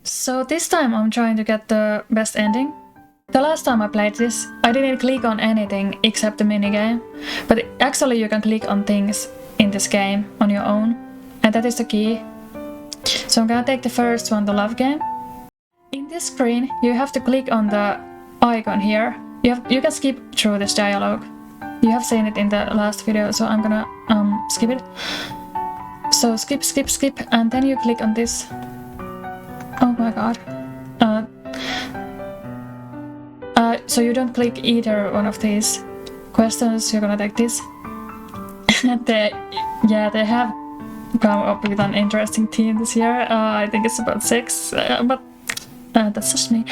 So this time I'm trying to get the best ending. The last time I played this, I didn't click on anything except the minigame, but actually you can click on things in this game on your own, and that is the key. So I'm gonna take the first one, the love game. In this screen, you have to click on the icon here. You can skip through this dialogue. You have seen it in the last video, so I'm gonna skip it. So skip, skip, skip, and then you click on this. Oh my god. So you don't click either one of these questions, you're gonna take this. they have come up with an interesting theme this year. I think it's about sex, but that's just me.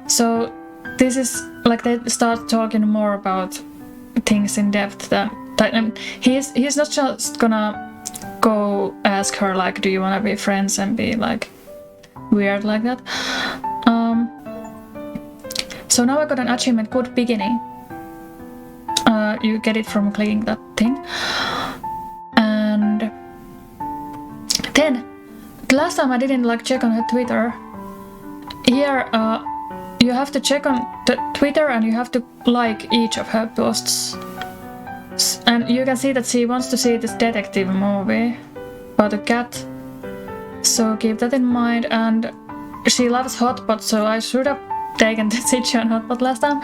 So this is like they start talking more about things in depth than he's not just gonna go ask her like, do you wanna be friends and be like weird like that. So now I got an achievement, good beginning. You get it from clicking that thing. And then, the last time I didn't like check on her Twitter. Here you have to check on the Twitter and you have to like each of her posts. And you can see that she wants to see this detective movie about a cat. So keep that in mind. And she loves hotpot, so I should have taken the Sichuan hotpot last time.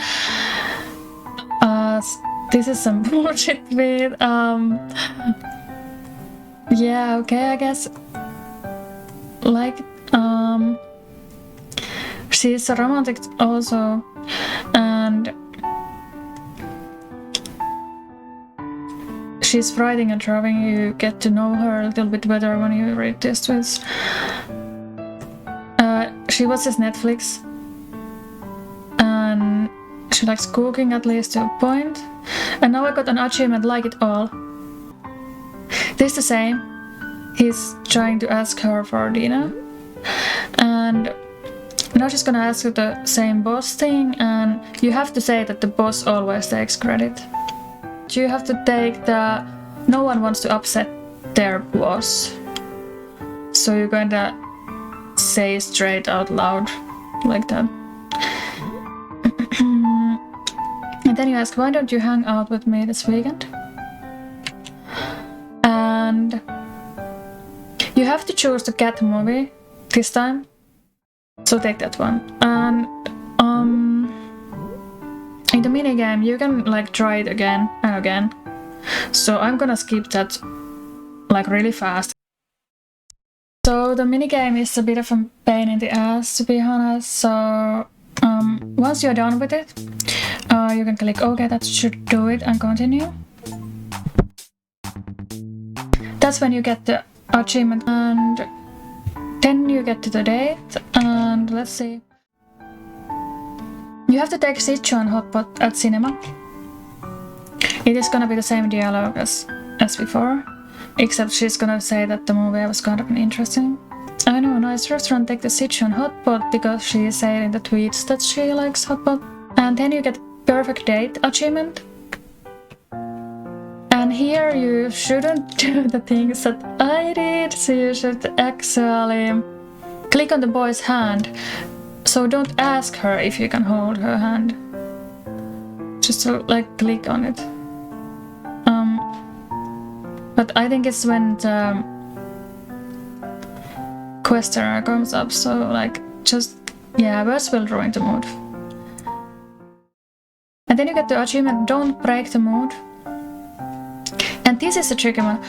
This is some bullshit with yeah, okay, I guess. Like she's a romantic also, and she's writing and drawing. You get to know her a little bit better when you read these tweets. She watches Netflix and she likes cooking, at least to a point. And now I got an achievement, like it all. This is the same. He's trying to ask her for dinner, and now she's gonna ask her the same boss thing, and you have to say that the boss always takes credit. You have to take the no one wants to upset their boss. So you're going to say straight out loud like that. And then you ask, why don't you hang out with me this weekend? And you have to choose the cat movie this time. So take that one. And in the minigame you can like try it again and again. So I'm gonna skip that like really fast. So the minigame is a bit of a pain in the ass, to be honest. So once you're done with it, you can click OK, that should do it, and continue. That's when you get the achievement, and then you get to the date, and let's see. You have to take Sichuan hotpot at cinema. It is gonna be the same dialogue as before, except she's gonna say that the movie was kind of interesting. I know, nice restaurant, take the Sichuan hotpot, because she said in the tweets that she likes hotpot. And then you get perfect date achievement. And here you shouldn't do the things that I did, so you should actually click on the boy's hand. So don't ask her if you can hold her hand. Just like click on it. But I think it's when the questionnaire comes up, so like just, yeah, words will ruin the mood. And then you get the achievement, don't break the mood. And this is a tricky one.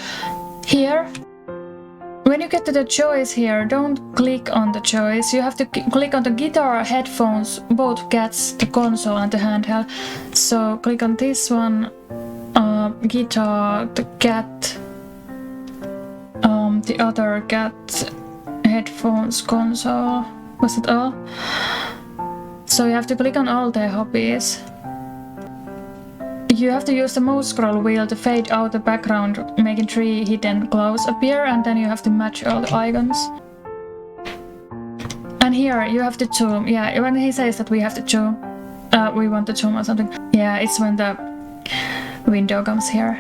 Here, when you get to the choice here, don't click on the choice. You have to click on the guitar, headphones, both cats, the console and the handheld. So click on this one, guitar, the cat, the other cat, headphones, console. Was it all? So you have to click on all their hobbies. You have to use the mouse scroll wheel to fade out the background, making 3 hidden glows appear, and then you have to match all the icons. And here you have to zoom. Yeah, when he says that we have to zoom, we want to zoom or something. Yeah, it's when the window comes here.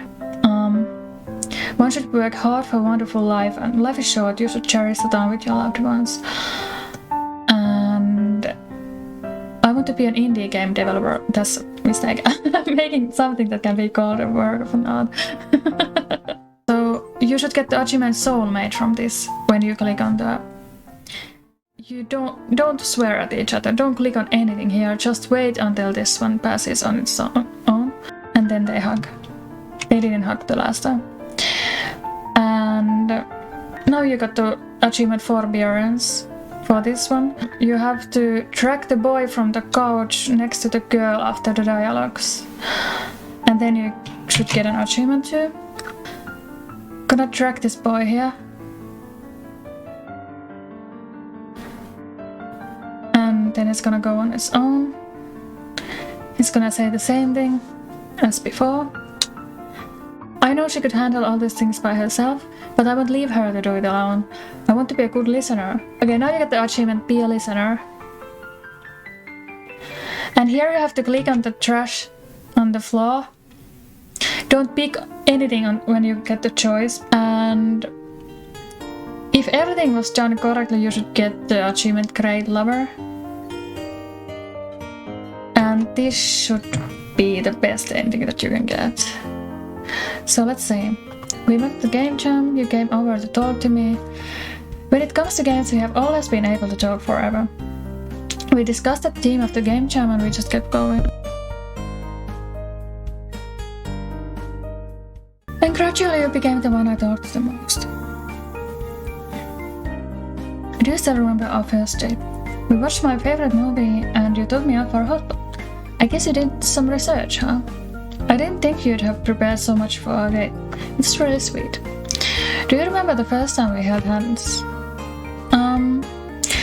One should work hard for a wonderful life, and life is short. You should cherish the time with your loved ones. want to be an indie game developer. That's a mistake. I'm making something that can be called a work of an art. So you should get the achievement soulmate from this when you click on the... You don't swear at each other, don't click on anything here, just wait until this one passes on its own, and then they hug. They didn't hug the last time. And now you got the achievement forbearance for this one. You have to track the boy from the couch next to the girl after the dialogues. And then you should get an achievement too. Gonna track this boy here. And then it's gonna go on its own. It's gonna say the same thing as before. I know she could handle all these things by herself, but I won't leave her to do it alone. I want to be a good listener. Okay, now you get the achievement, be a listener. And here you have to click on the trash on the floor. Don't pick anything when you get the choice. And if everything was done correctly, you should get the achievement Great Lover. And this should be the best ending that you can get. So let's see. We went to the game jam, you came over to talk to me. When it comes to games, we have always been able to talk forever. We discussed the theme of the game jam and we just kept going. And gradually you became the one I talked to the most. Do you still remember our first date? We watched my favorite movie and you took me out for a hot pot. I guess you did some research, huh? I didn't think you'd have prepared so much for our date. It's really sweet. Do you remember the first time we held hands?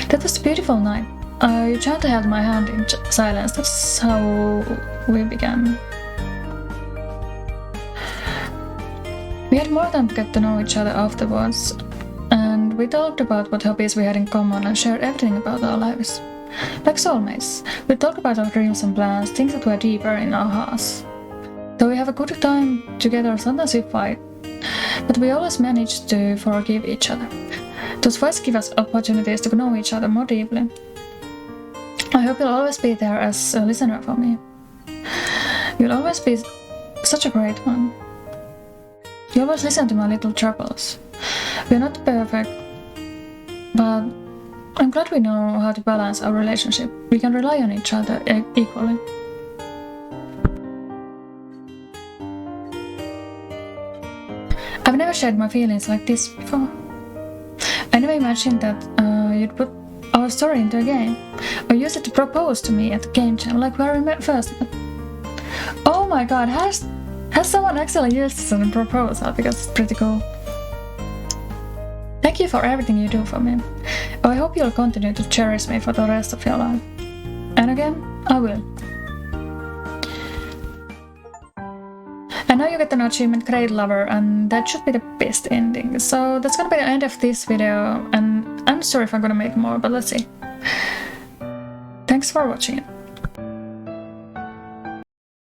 That was a beautiful night. You gently held my hand in silence. That's how we began. We had more time to get to know each other afterwards, and we talked about what hobbies we had in common and shared everything about our lives. Like soulmates, we talked about our dreams and plans, things that were deeper in our hearts. Though we have a good time together, sometimes we fight, but we always manage to forgive each other. Those fights give us opportunities to know each other more deeply. I hope you'll always be there as a listener for me. You'll always be such a great one. You always listen to my little troubles. We're not perfect, but I'm glad we know how to balance our relationship. We can rely on each other equally. I've never shared my feelings like this before. I never imagined that you'd put our story into a game, or use it to propose to me at the game jam like where we met first. Oh my god, has someone actually used this on a proposal? Because it's pretty cool. Thank you for everything you do for me. I hope you'll continue to cherish me for the rest of your life. And again, I will. And now you get an achievement Great Lover, and that should be the best ending. So that's gonna be the end of this video, and I'm sorry if I'm gonna make more, but let's see. Thanks for watching it.